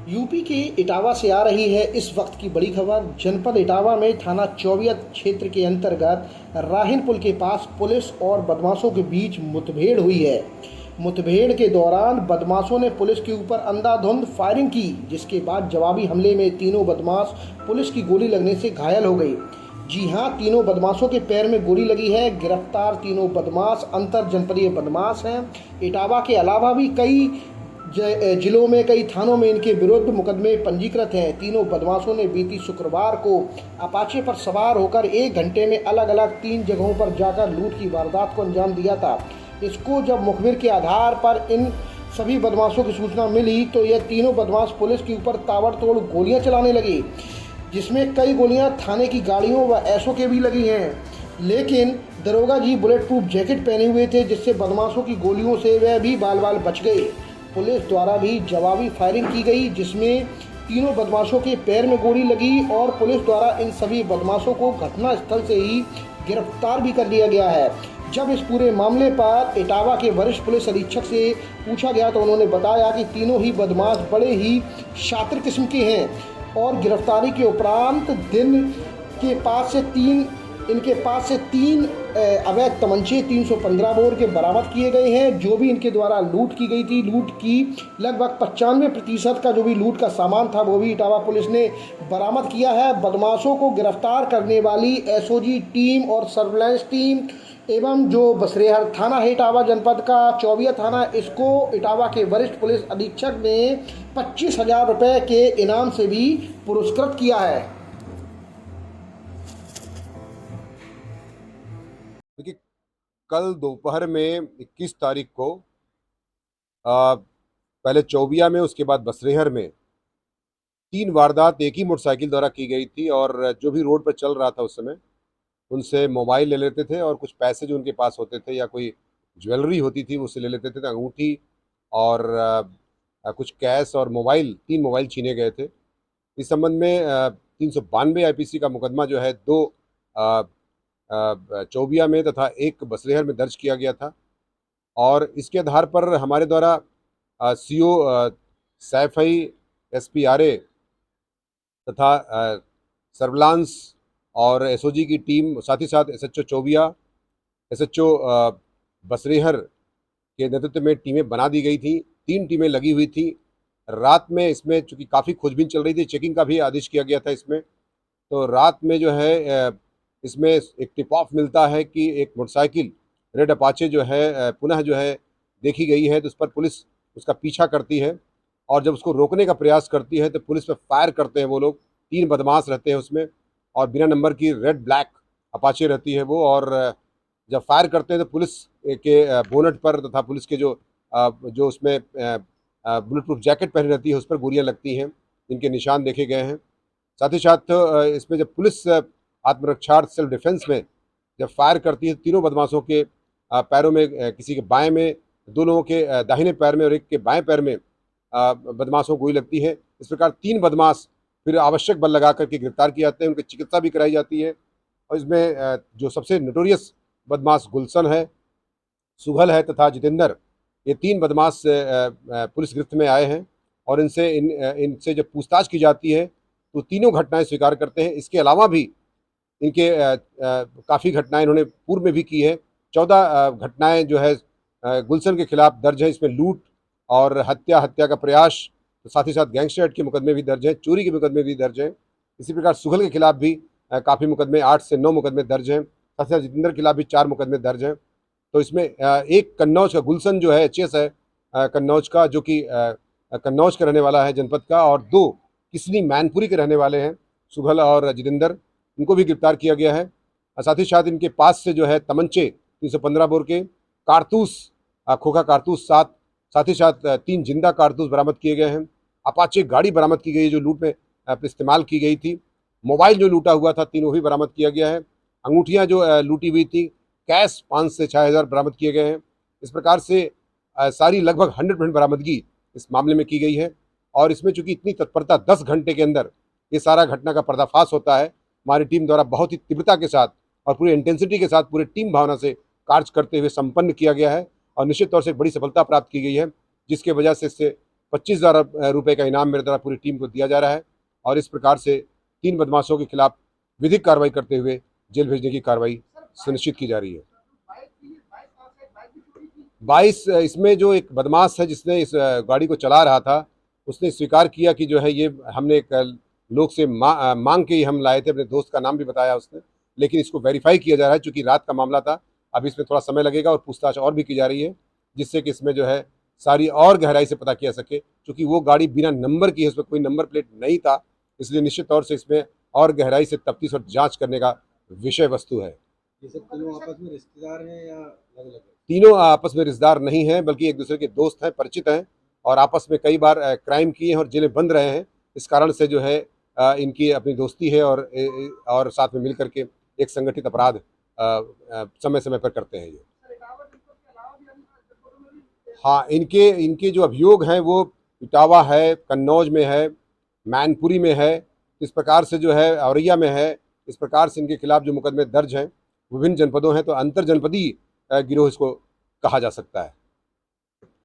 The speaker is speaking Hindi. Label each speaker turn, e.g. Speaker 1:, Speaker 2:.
Speaker 1: यूपी के इटावा से आ रही है इस वक्त की बड़ी खबर। जनपद इटावा में थाना चौबियत क्षेत्र के अंतर्गत राहिन पुल के पास पुलिस और बदमाशों के बीच मुठभेड़ हुई है। मुठभेड़ के दौरान बदमाशों ने पुलिस के ऊपर अंधाधुंध फायरिंग की, जिसके बाद जवाबी हमले में तीनों बदमाश पुलिस की गोली लगने से घायल हो गए। जी हां, तीनों बदमाशों के पैर में गोली लगी है। गिरफ्तार तीनों बदमाश अंतर जनपदीय बदमाश हैं। इटावा के अलावा भी कई जिलों में कई थानों में इनके विरुद्ध मुकदमे पंजीकृत हैं। तीनों बदमाशों ने बीती शुक्रवार को अपाचे पर सवार होकर 1 घंटे में अलग अलग 3 जगहों पर जाकर लूट की वारदात को अंजाम दिया था। इसको जब मुखबिर के आधार पर इन सभी बदमाशों की सूचना मिली तो ये तीनों बदमाश पुलिस के ऊपर ताबड़तोड़ गोलियां चलाने लगे, जिसमें कई गोलियां थाने की गाड़ियों व एसओ के भी लगी हैं। लेकिन दरोगा जी बुलेट प्रूफ जैकेट पहने हुए थे, जिससे बदमाशों की गोलियों से वह भी बाल बाल बच गए। पुलिस द्वारा भी जवाबी फायरिंग की गई, जिसमें तीनों बदमाशों के पैर में गोली लगी और पुलिस द्वारा इन सभी बदमाशों को घटनास्थल से ही गिरफ्तार भी कर लिया गया है। जब इस पूरे मामले पर इटावा के वरिष्ठ पुलिस अधीक्षक से पूछा गया तो उन्होंने बताया कि तीनों ही बदमाश बड़े ही शातिर किस्म के हैं और गिरफ्तारी के उपरांत इनके पास से तीन अवैध तमंचे 315 बोर के बरामद किए गए हैं। जो भी इनके द्वारा लूट की गई थी, लूट की लगभग 95% का जो भी लूट का सामान था वो भी इटावा पुलिस ने बरामद किया है। बदमाशों को गिरफ्तार करने वाली एसओजी टीम और सर्विलांस टीम एवं जो बसरेहर थाना है इटावा जनपद का, चौबिया थाना, इसको इटावा के वरिष्ठ पुलिस अधीक्षक ने 25,000 रुपये के इनाम से भी पुरस्कृत किया है।
Speaker 2: देखिए, कल दोपहर में 21 तारीख को पहले चौबिया में, उसके बाद बसरेहर में 3 वारदात एक ही मोटरसाइकिल द्वारा की गई थी। और जो भी रोड पर चल रहा था उस समय उनसे मोबाइल ले लेते थे और कुछ पैसे जो उनके पास होते थे या कोई ज्वेलरी होती थी उससे ले लेते थे। तो अंगूठी और कुछ कैश और मोबाइल, 3 मोबाइल छीने गए थे। इस संबंध में 392 आईपीसी का मुकदमा जो है 2 चौबिया में तथा 1 बसरेहर में दर्ज किया गया था। और इसके आधार पर हमारे द्वारा सीओ सैफई, एसपी आरए तथा सर्विलांस और एसओजी की टीम, साथ ही साथ एसएचओ चौबिया, एसएचओ बसरेहर के नेतृत्व में टीमें बना दी गई थी। 3 टीमें लगी हुई थी। रात में इसमें चूँकि काफ़ी खोजबीन चल रही थी, चेकिंग का भी आदेश किया गया था इसमें। तो रात में जो है इसमें एक टिप ऑफ मिलता है कि एक मोटरसाइकिल रेड अपाचे जो है पुनः जो है देखी गई है। तो उस पर पुलिस उसका पीछा करती है और जब उसको रोकने का प्रयास करती है तो पुलिस पर फायर करते हैं वो लोग। 3 बदमाश रहते हैं उसमें और बिना नंबर की रेड ब्लैक अपाचे रहती है वो। और जब फायर करते हैं तो पुलिस के बोनट पर तथा पुलिस के जो उसमें बुलेट प्रूफ जैकेट पहनी रहती है उस पर गोलियाँ लगती हैं, जिनके निशान देखे गए हैं। साथ ही साथ इसमें जब पुलिस आत्मरक्षार्थ सेल्फ डिफेंस में जब फायर करती है, तीनों बदमाशों के पैरों में, किसी के बाएं में, 2 लोगों के दाहिने पैर में और एक के बाएं पैर में बदमाशों को गोली लगती है। इस प्रकार 3 बदमाश फिर आवश्यक बल लगा करके गिरफ्तार किए जाते हैं, उनकी चिकित्सा भी कराई जाती है। और इसमें जो सबसे नोटोरियस बदमाश गुलशन है, सुघल है तथा जितेंद्र, ये 3 बदमाश पुलिस गिरफ्त में आए हैं। और इनसे जब पूछताछ की जाती है तो तीनों घटनाएं स्वीकार करते हैं। इसके अलावा भी इनके काफ़ी घटनाएं इन्होंने पूर्व में भी की है। 14 घटनाएं जो है गुलशन के खिलाफ दर्ज है। इसमें लूट और हत्या का प्रयास, तो साथ ही साथ गैंगस्टर एक्ट के मुकदमे भी दर्ज हैं, चोरी के मुकदमे भी दर्ज हैं। इसी प्रकार सुघल के खिलाफ भी काफ़ी मुकदमे, 8 से 9 मुकदमे दर्ज हैं। साथ ही साथ जितेंद्र के खिलाफ भी 4 मुकदमे दर्ज हैं। तो इसमें एक कन्नौज का गुलशन जो है एचएस है कन्नौज का, जो कि कन्नौज का रहने वाला है जनपद का, और 2 किसनी मैनपुरी के रहने वाले हैं, सुघल और जितेंद्र, इनको भी गिरफ्तार किया गया है। साथ ही साथ इनके पास से जो है तमंचे 315 बोर के, कारतूस, खोखा कारतूस 7, साथ ही साथ 3 जिंदा कारतूस बरामद किए गए हैं। अपाचे गाड़ी बरामद की गई है जो लूट में इस्तेमाल की गई थी। मोबाइल जो लूटा हुआ था 3 वो भी बरामद किया गया है। अंगूठियाँ जो लूटी हुई थी, कैश 5 से 6,000 बरामद किए गए हैं। इस प्रकार से सारी लगभग 100% बरामदगी इस मामले में की गई है। और इसमें चूंकि इतनी तत्परता, 10 घंटे के अंदर ये सारा घटना का पर्दाफाश होता है, हमारी टीम द्वारा बहुत ही तीव्रता के साथ और पूरी इंटेंसिटी के साथ, पूरी टीम भावना से कार्य करते हुए संपन्न किया गया है। और निश्चित तौर से बड़ी सफलता प्राप्त की गई है, जिसके वजह से इससे 25,000 रुपये का इनाम मेरे द्वारा पूरी टीम को दिया जा रहा है और इस प्रकार से 3 बदमाशों के खिलाफ विधिक कार्रवाई करते हुए जेल भेजने की कार्रवाई सुनिश्चित की जा रही है। 22 इसमें जो एक बदमाश है जिसने इस गाड़ी को चला रहा था, उसने स्वीकार किया कि जो है ये हमने एक लोग से मांग के ही हम लाए थे। अपने दोस्त का नाम भी बताया उसने, लेकिन इसको वेरीफाई किया जा रहा है चूँकि रात का मामला था। अब इसमें थोड़ा समय लगेगा और पूछताछ और भी की जा रही है, जिससे कि इसमें जो है सारी और गहराई से पता किया सके। चूँकि वो गाड़ी बिना नंबर की है, उसमें कोई नंबर प्लेट नहीं था, इसलिए निश्चित तौर से इसमें और गहराई से तफ्तीश और जांच करने का विषय वस्तु है।
Speaker 3: ये सब तीनों आपस में रिश्तेदार हैं या अलग अलग?
Speaker 2: तीनों आपस में रिश्तेदार नहीं हैं, बल्कि एक दूसरे के दोस्त हैं, परिचित हैं और आपस में कई बार क्राइम किए हैं और जेलें बंद रहे हैं। इस कारण से जो है इनकी अपनी दोस्ती है और साथ में मिल करके एक संगठित अपराध समय समय पर करते हैं ये। हाँ, इनके जो अभियोग हैं वो इटावा है, कन्नौज में है, मैनपुरी में है, इस प्रकार से जो है औरैया में है। इस प्रकार से इनके खिलाफ जो मुकदमे दर्ज हैं विभिन्न जनपदों हैं, तो अंतर जनपदीय गिरोह इसको कहा जा सकता है।